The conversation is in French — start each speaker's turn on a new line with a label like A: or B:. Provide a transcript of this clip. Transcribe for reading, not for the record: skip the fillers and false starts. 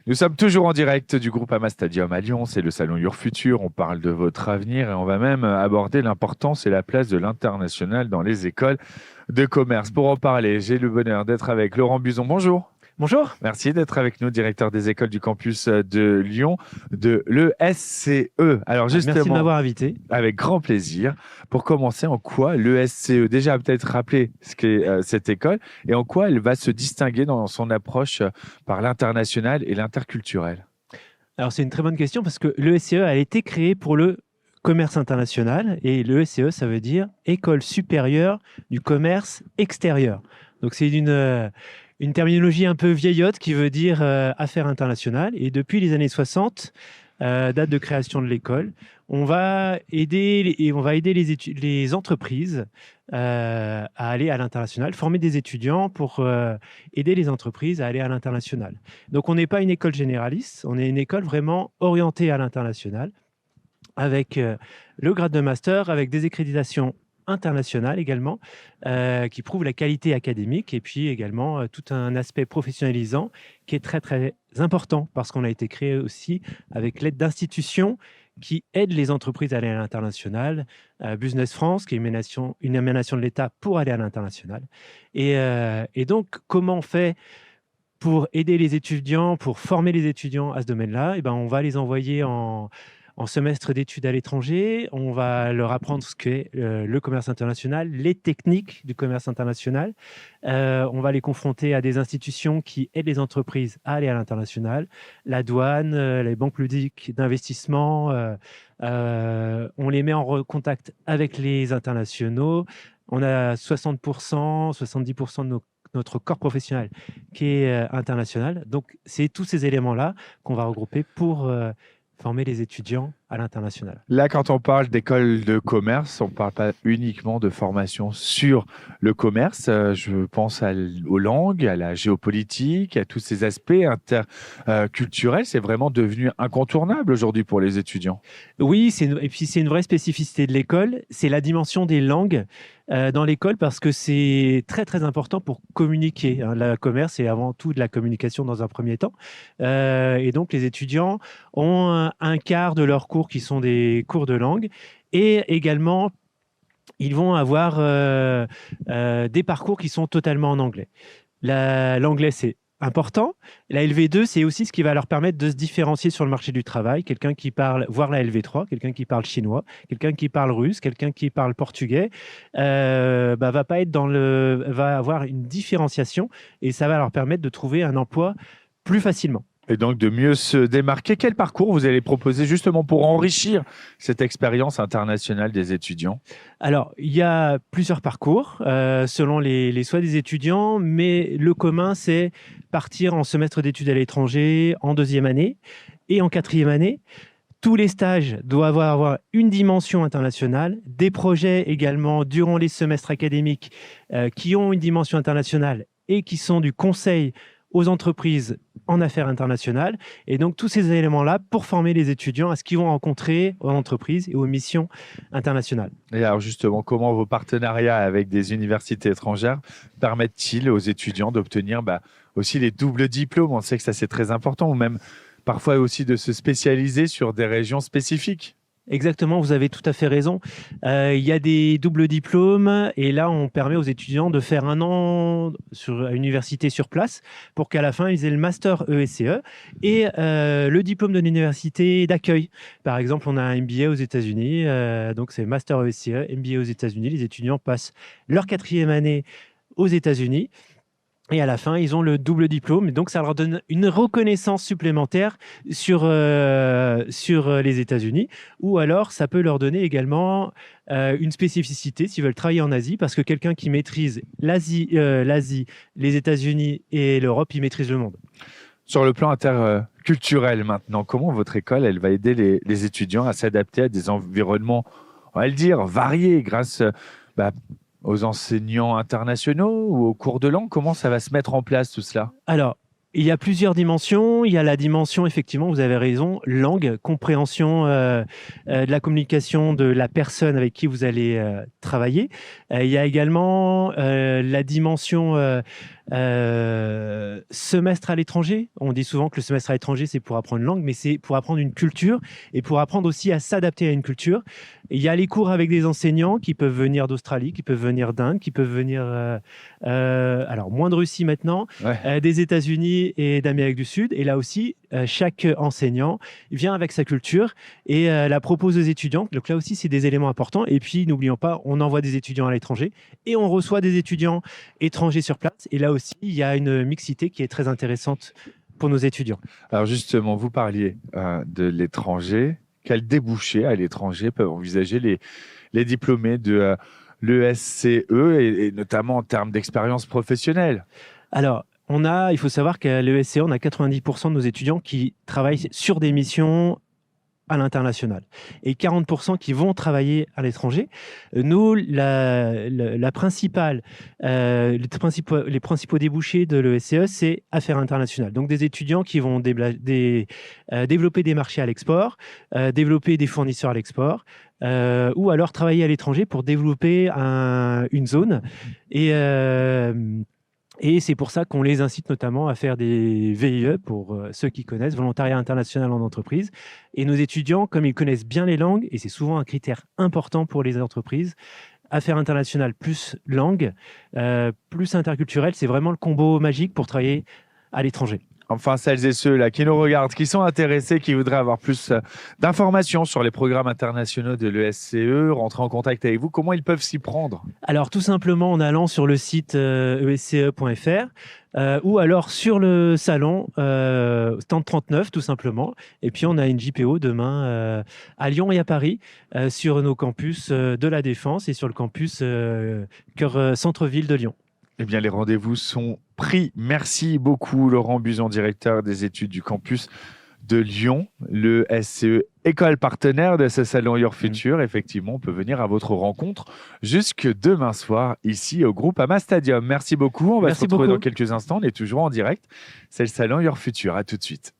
A: Nous sommes toujours en direct du groupe Ama Stadium à Lyon, c'est le salon Your Future, on parle de votre avenir et on va même aborder l'importance et la place de l'international dans les écoles de commerce. Pour en parler, j'ai le bonheur d'être avec Laurent Buzon. Bonjour.
B: Bonjour.
A: Merci d'être avec nous, directeur des écoles du campus de Lyon, de l'ESCE. Alors
B: Merci de
A: justement,
B: m'avoir invité.
A: avec grand plaisir. Pour commencer, en quoi l'ESCE, déjà peut-être rappeler ce qu'est cette école et en quoi elle va se distinguer dans son approche par l'international et l'interculturel?
B: Alors, c'est une très bonne question parce que l'ESCE a été créé pour le commerce international et l'ESCE, ça veut dire École supérieure du commerce extérieur. Donc, c'est une terminologie un peu vieillotte qui veut dire affaires internationales. Et depuis les années 60, date de création de l'école, on va aider, les entreprises à aller à l'international, former des étudiants pour aider les entreprises à aller à l'international. Donc, on n'est pas une école généraliste, on est une école vraiment orientée à l'international, avec le grade de master, avec des accréditations internationales également, qui prouvent la qualité académique, et puis également tout un aspect professionnalisant qui est très très important, parce qu'on a été créé aussi avec l'aide d'institutions qui aident les entreprises à aller à l'international. Business France, qui est une émanation de l'État pour aller à l'international. Et donc, comment on fait pour aider les étudiants, pour former les étudiants à ce domaine-là? On va les envoyer en semestre d'études à l'étranger. On va leur apprendre ce qu'est le commerce international, les techniques du commerce international. On va les confronter à des institutions qui aident les entreprises à aller à l'international, la douane, les banques publiques d'investissement. On les met en contact avec les internationaux. On a 60%, 70% de notre corps professionnel qui est international. Donc, c'est tous ces éléments-là qu'on va regrouper pour former les étudiants à l'international.
A: Là, quand on parle d'école de commerce, on ne parle pas uniquement de formation sur le commerce. Je pense aux langues, à la géopolitique, à tous ces aspects interculturels. C'est vraiment devenu incontournable aujourd'hui pour les étudiants.
B: Oui, et puis c'est une vraie spécificité de l'école, c'est la dimension des langues dans l'école, parce que c'est très très important pour communiquer, hein. Le commerce est avant tout de la communication dans un premier temps. Et donc les étudiants ont un quart de leurs cours qui sont des cours de langue, et également ils vont avoir des parcours qui sont totalement en anglais. L'anglais, c'est important. La LV2, c'est aussi ce qui va leur permettre de se différencier sur le marché du travail. Quelqu'un qui parle, voire la LV3, quelqu'un qui parle chinois, quelqu'un qui parle russe, quelqu'un qui parle portugais, va pas être va avoir une différenciation, et ça va leur permettre de trouver un emploi plus facilement.
A: Et donc de mieux se démarquer. Quel parcours vous allez proposer justement pour enrichir cette expérience internationale des étudiants?
B: Alors, il y a plusieurs parcours selon les souhaits des étudiants, mais le commun, c'est partir en semestre d'études à l'étranger en deuxième année et en quatrième année. Tous les stages doivent avoir une dimension internationale, des projets également durant les semestres académiques qui ont une dimension internationale et qui sont du conseil aux entreprises en affaires internationales. Et donc, tous ces éléments-là pour former les étudiants à ce qu'ils vont rencontrer en entreprise et aux missions internationales.
A: Et alors justement, comment vos partenariats avec des universités étrangères permettent-ils aux étudiants d'obtenir aussi les doubles diplômes? On sait que ça c'est très important, ou même parfois aussi de se spécialiser sur des régions spécifiques.
B: Exactement, vous avez tout à fait raison. Il y a des doubles diplômes, et là, on permet aux étudiants de faire un an à l'université sur place pour qu'à la fin, ils aient le master ESCE et le diplôme de l'université d'accueil. Par exemple, on a un MBA aux États-Unis, donc c'est master ESCE, MBA aux États-Unis. Les étudiants passent leur quatrième année aux États-Unis. Et à la fin, ils ont le double diplôme. Et donc, ça leur donne une reconnaissance supplémentaire sur les États-Unis. Ou alors, ça peut leur donner également une spécificité s'ils veulent travailler en Asie, parce que quelqu'un qui maîtrise l'Asie, les États-Unis et l'Europe, il maîtrise le monde.
A: Sur le plan interculturel maintenant, comment votre école elle va aider les étudiants à s'adapter à des environnements, on va le dire, variés grâce bah, aux enseignants internationaux ou aux cours de langue? Comment ça va se mettre en place tout cela?
B: Alors, il y a plusieurs dimensions. Il y a la dimension, effectivement, vous avez raison, langue, compréhension de la communication de la personne avec qui vous allez travailler. Il y a également la dimension Semestre à l'étranger, on dit souvent que le semestre à l'étranger, c'est pour apprendre une langue, mais c'est pour apprendre une culture et pour apprendre aussi à s'adapter à une culture. Et il y a les cours avec des enseignants qui peuvent venir d'Australie, qui peuvent venir d'Inde, qui peuvent venir, alors moins de Russie maintenant, des États-Unis et d'Amérique du Sud. Et là aussi, chaque enseignant vient avec sa culture et la propose aux étudiants. Donc là aussi, c'est des éléments importants. Et puis, n'oublions pas, on envoie des étudiants à l'étranger et on reçoit des étudiants étrangers sur place. Et là aussi, il y a une mixité qui est très intéressante pour nos étudiants.
A: Alors justement, vous parliez de l'étranger. Quels débouchés à l'étranger peuvent envisager les diplômés de l'ESCE et notamment en termes d'expérience professionnelle?
B: Alors, il faut savoir qu'à l'ESCE, on a 90% de nos étudiants qui travaillent sur des missions à l'international et 40% qui vont travailler à l'étranger. Nous, les principaux débouchés de l'ESCE, c'est affaires internationales. Donc des étudiants qui vont développer des marchés à l'export, développer des fournisseurs à l'export, ou alors travailler à l'étranger pour développer une zone. Et c'est pour ça qu'on les incite notamment à faire des VIE, pour ceux qui connaissent, volontariat international en entreprise. Et nos étudiants, comme ils connaissent bien les langues, et c'est souvent un critère important pour les entreprises, affaires internationales plus langue, plus interculturel, c'est vraiment le combo magique pour travailler à l'étranger.
A: Enfin, celles et ceux là qui nous regardent, qui sont intéressés, qui voudraient avoir plus d'informations sur les programmes internationaux de l'ESCE, rentrer en contact avec vous, comment ils peuvent s'y prendre?
B: Alors, tout simplement en allant sur le site esce.fr ou alors sur le salon stand 39, tout simplement. Et puis, on a une JPO demain à Lyon et à Paris sur nos campus de la Défense et sur le campus cœur centre-ville de Lyon.
A: Eh bien, les rendez-vous sont pris. Merci beaucoup, Laurent Buzon, directeur des études du campus de Lyon, le SCE, école partenaire de ce salon Your Future. Effectivement, on peut venir à votre rencontre jusque demain soir, ici au Groupama Stadium. Merci beaucoup. On va se retrouver dans quelques instants. On est toujours en direct. C'est le salon Your Future. À tout de suite.